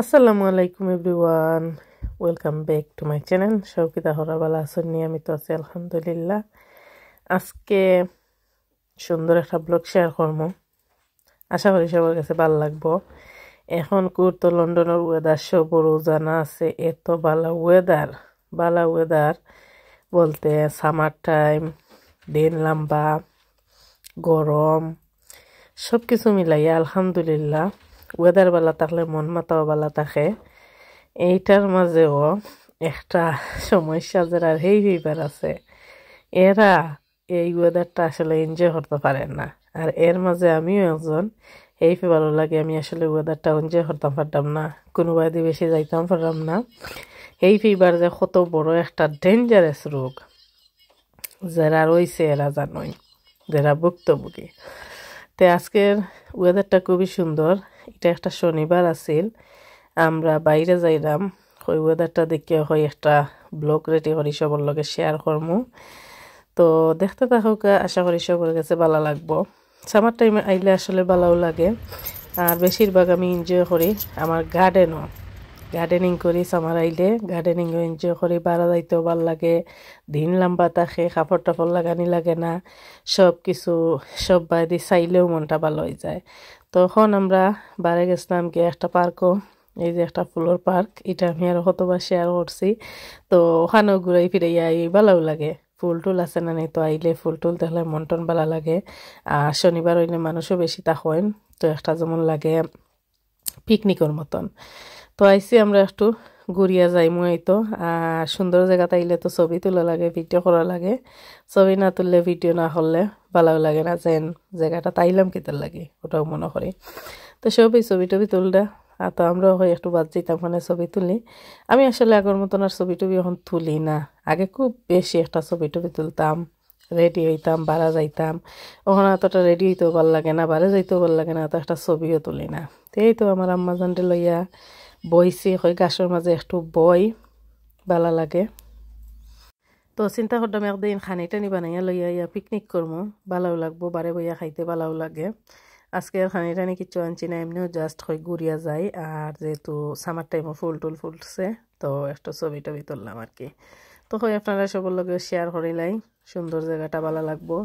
আসসালামু আলাইকুম everyone, welcome back to my channel. শৌকিতা হরাবালা আসন নিয়মিত আছি আলহামদুলিল্লাহ। আজকে সুন্দর একটা ব্লগ শেয়ার করবো, আশা করি সবার কাছে ভালো লাগবো। এখন তো লন্ডনের ওয়েদার সবরও জানা আছে, এত বালা ওয়েদার বলতে সামার টাইম, দিন লম্বা, গরম, সব কিছু মিলাইয়া আলহামদুলিল্লাহ ওয়েদার বালা থাকলে মন মাতাও বালা থাকে। এইটার মাঝেও একটা সমস্যা যারা হইবার আছে, এরা এই ওয়েদারটা আসলে এনজয় করতে পারে না। আর এর মাঝে আমিও একজন, এই ভালো লাগে, আমি আসলে ওয়েদারটা এনজয় করতাম পারতাম না, কোনো বাইরে বেশি যাইতাম পারতাম না। এই ফিবার যে কত বড় একটা ডেঞ্জারাস রোগ, যারা রয়েছে এরা জানোই, যারা ভুক্তভোগী। তো আজকের ওয়েদারটা খুবই সুন্দর। এটা একটা শনিবার আছিল, আমরা বাইরে যাইলাম, ওই ওয়েদারটা দেখে হয় একটা ব্লগ রেডি করি সবার লগে শেয়ার করমু। তো দেখতে থাকুক, আশা করি সবার কাছে ভালো লাগবো। সামার টাইমে আইলে আসলে ভালোও লাগে, আর বেশিরভাগ আমি এনজয় করি আমার গার্ডেনিং করি। সামার আইলে গার্ডেনিংও এনজয় করি, বাড়া যাইতেও ভাল লাগে, দিন লম্বা থাকে, কাপড় টাপড় লাগানি লাগে না, সব কিছু সব বাইরে চাইলেও মনটা ভালো হয়ে যায়। তখন আমরা বাড়ি গেছিলাম গিয়ে একটা পার্কও, এই যে একটা ফুলের পার্ক, এটা আমি আরো কতবার শেয়ার করছি। তো ওখানেও ঘুরাই ফিরাইয়া ভালোও লাগে। ফুল টুল আছে না, নেই তো আইলে ফুল টুল দেখলে মন টন ভালো লাগে। আর শনিবার হইলে মানুষও বেশি থাকেন, তো একটা যেমন লাগে পিকনিকের মতন। তো আইসি আমরা একটু ঘুরিয়া যাইমু। এই তো আর সুন্দর জায়গা তাইলে তো ছবি তোলা লাগে, ভিডিও করা লাগে। ছবি না তুললে, ভিডিও না করলে ভালো লাগে না, যেন জায়গাটা তাইলাম কিতার লাগে, ওটাও মনে করি। তো সবই ছবি টবি তুলটা, আর তো আমরাও হয় একটু বাদ যেতাম ওখানে ছবি তুলি। আমি আসলে আগের মতন আর ছবি টবি এখন তুলি না, আগে খুব বেশি একটা ছবি টবি তুলতাম, রেডি হইতাম, বাড়া যাইতাম। ওখানে এতটা রেডি হইতেও ভাল লাগে না, বাড়া যাইতেও ভাল লাগে না, এত একটা ছবিও তুলি না। এই তো আমার আম্মা জানতে লইয়া বইছি, হয় গাছের মাঝে একটু বই ভালো লাগে। তো চিন্তা করতাম একদিন খানি টানি বানাইয়া লইয়া পিকনিক করবো, ভালোও লাগবো, বারে বইয়া খাইতে ভালোও লাগে। আজকে আর খানি টানি কিছু আনছি না, এমনিও জাস্ট হয় ঘুরিয়া যাই। আর যেহেতু সামার টাইমও ফুল টুল ফুলছে, তো একটু ছবি টবি তুললাম আর কি। তো হয় আপনারা সবার লগে শেয়ার করিলাই, সুন্দর জায়গাটা ভালো লাগবো।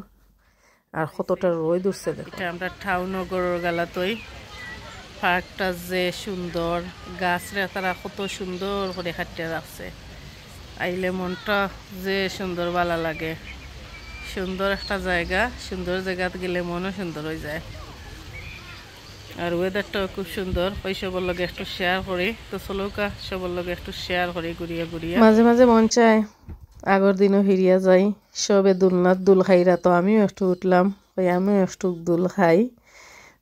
আর কতটা রোদ উঠছে, এটা আমরা ঠাউনগরের গালাতই পার্কটা যে সুন্দর, গাছরা তারা কত সুন্দর করে কাটিয়ে রাখছে, আইলে মনটা যে সুন্দর ভালো লাগে। সুন্দর একটা জায়গা, সুন্দর জায়গাতে গেলে মনও সুন্দর হয়ে যায়। আর ওয়েদারটাও খুব সুন্দর, ওই সবার লগে একটু শেয়ার করি। তো চলুকা সবার লগে একটু শেয়ার করি, ঘুরিয়া ঘুরিয়া মাঝে মাঝে মন চায় আগর দিনও ফিরিয়া যাই। সবে দুলনাথ দুল খাইরা, তো আমিও একটু উঠলাম, ওই আমিও একটু দুল খাই,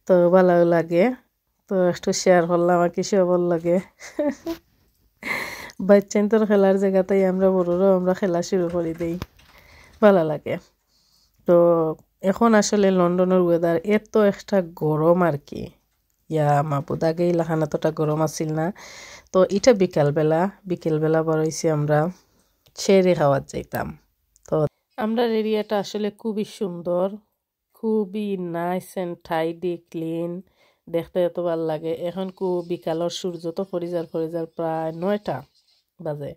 তো ভালো লাগে। তো একটু শেয়ার করলাম আর কি সবার লাগে। বাচ্চান তোর খেলার জায়গাতেই আমরা বড়রাও আমরা খেলা শুরু করে দিই, ভালো লাগে। তো এখন আসলে লন্ডনের ওয়েদার এত একটা গরম আর কি, মাপুদ আগে ইলাখান এতটা গরম আসিল না। তো এটা বিকেলবেলা বড়ইছি আমরা চেরি খাওয়ার যাইতাম। তো আমরা এরিয়াটা আসলে খুবই সুন্দর, খুবই নাইস অ্যান্ড টাইডি, ক্লিন, দেখতে এত ভালো লাগে। এখন বিকালের সূর্য তো ফরিজার প্রায় 9টা বাজে।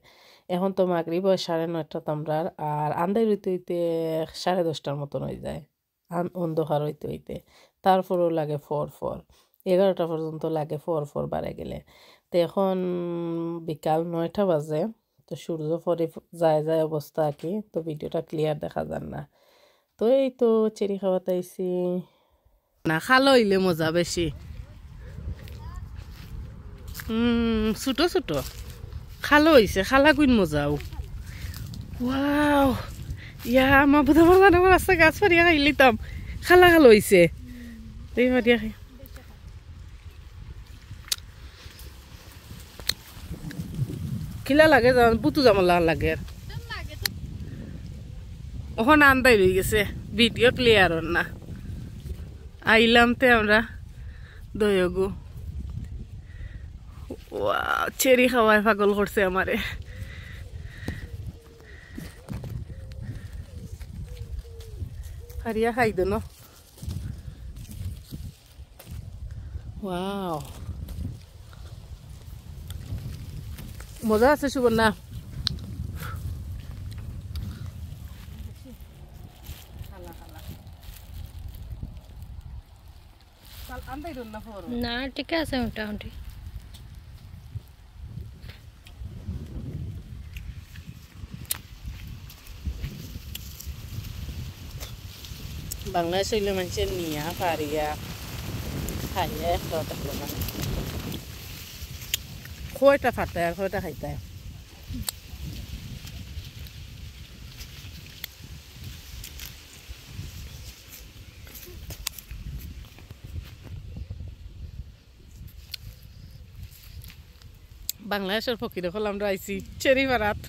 এখন তো মাগরিব 9:30 আমরা, আর আন্দাই হইতে হইতে 10:30টার মতন হয়ে যায়, অন্ধকার হইতে হইতে। তারপরেও লাগে 4 11টা পর্যন্ত লাগে 4 বাড়ে গেলে। তো এখন বিকাল 9টা বাজে, তো সূর্য পরে যায় অবস্থা আর কি, তো ভিডিওটা ক্লিয়ার দেখা যান না। তো এই তো চেরি খাওয়াতে আইসি না, খালো হইলে মজা বেশি। ছোট ছোট খালো হইছে, খালা গুণ মজাও। ওয়াও, মা বুধা মজা রাস্তা গাছ ফারিয়া খাই লিতাম, খালা হইছে এই ফারিয়া খাই। খিলা লাগে বুতু জামলা লাগে, ওখান আন্দাই রয়ে গেছে, ভিডিও ক্লিয়ার না। আইলাম তে আমরা দয়গু, চেরি খাওয়ায় পাগল করছে আমারে। হারিয়া খাই দেন। ওয়াও, মজা আছে সুবর্ণা না ঠিক আছে মোটামুটি বাংলাদেশ হইলে মানুষের নিয়া পারিয়া খাইয়া একটা থাকলো না কয়টা ফাটায় আর কয়টা খাইতায় বাংলাদেশের ফকির হল আমরা আইছি চেরিপাড়াত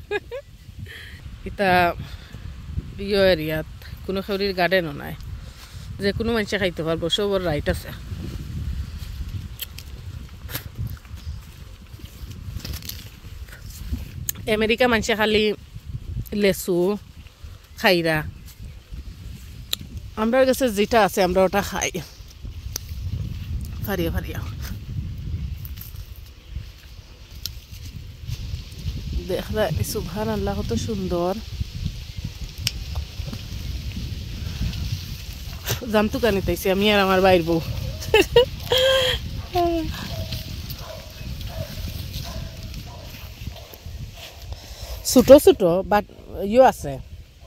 এটা ইয়ে এরিয়াত কোনো খেউরির গার্ডেনও নাই যে কোনো মানুষে খাইতে পারবো সবর রাইট আছে আমেরিকা মানুষে খালি লেসু খাইরা আমরা কাছে যেটা আছে আমরা ওটা খাই ফারিয়া ফারিয়া দেখরা সুবহান আল্লাহ কত সুন্দর জামতু কানি তাইছি আমি আর আমার বাইর বউ ছোট ছোট বাট ইয়ে আছে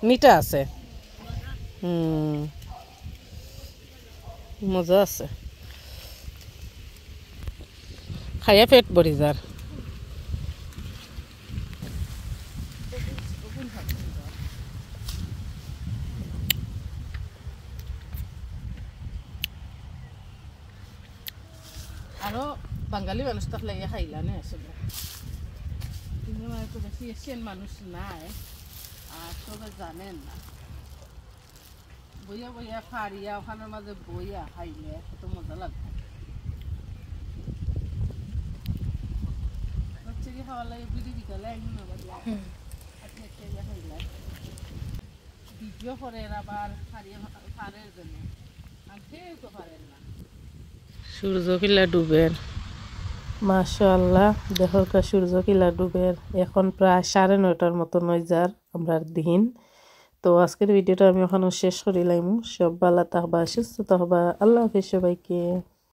মিঠা আছে মজা আছে খাইয়া পেট ভরি যার আরো বাঙালি মানুষ থাকলে ইয়ে খাইলা নে আসলে তো বেশি এশিয়ান মানুষ নাই আর সবাই জানেন না বইয়া বইয়া ফাড়িয়া ওখানের মাঝে বইয়া খাইলে কত মজা লাগবে চিড়ি খাওয়ার লাগে বিড়ি বিকালে খাইলে ভিডিও করে আবার ফাড়িয়া ফাড়ের জন্য আর কেউ তো পারেন না সূর্য কিলা ডুবের মাশাআল্লাহ দেখো সূর্য কিলা ডুবের এখন প্রায় 9:30টার মতো নয়জার আমরা দিন তো আজকের ভিডিওটা আমি ওখানে শেষ করিলাম সব ভালো থাকবা সুস্থ থাকবা আল্লাহ হাফেজ সবাইকে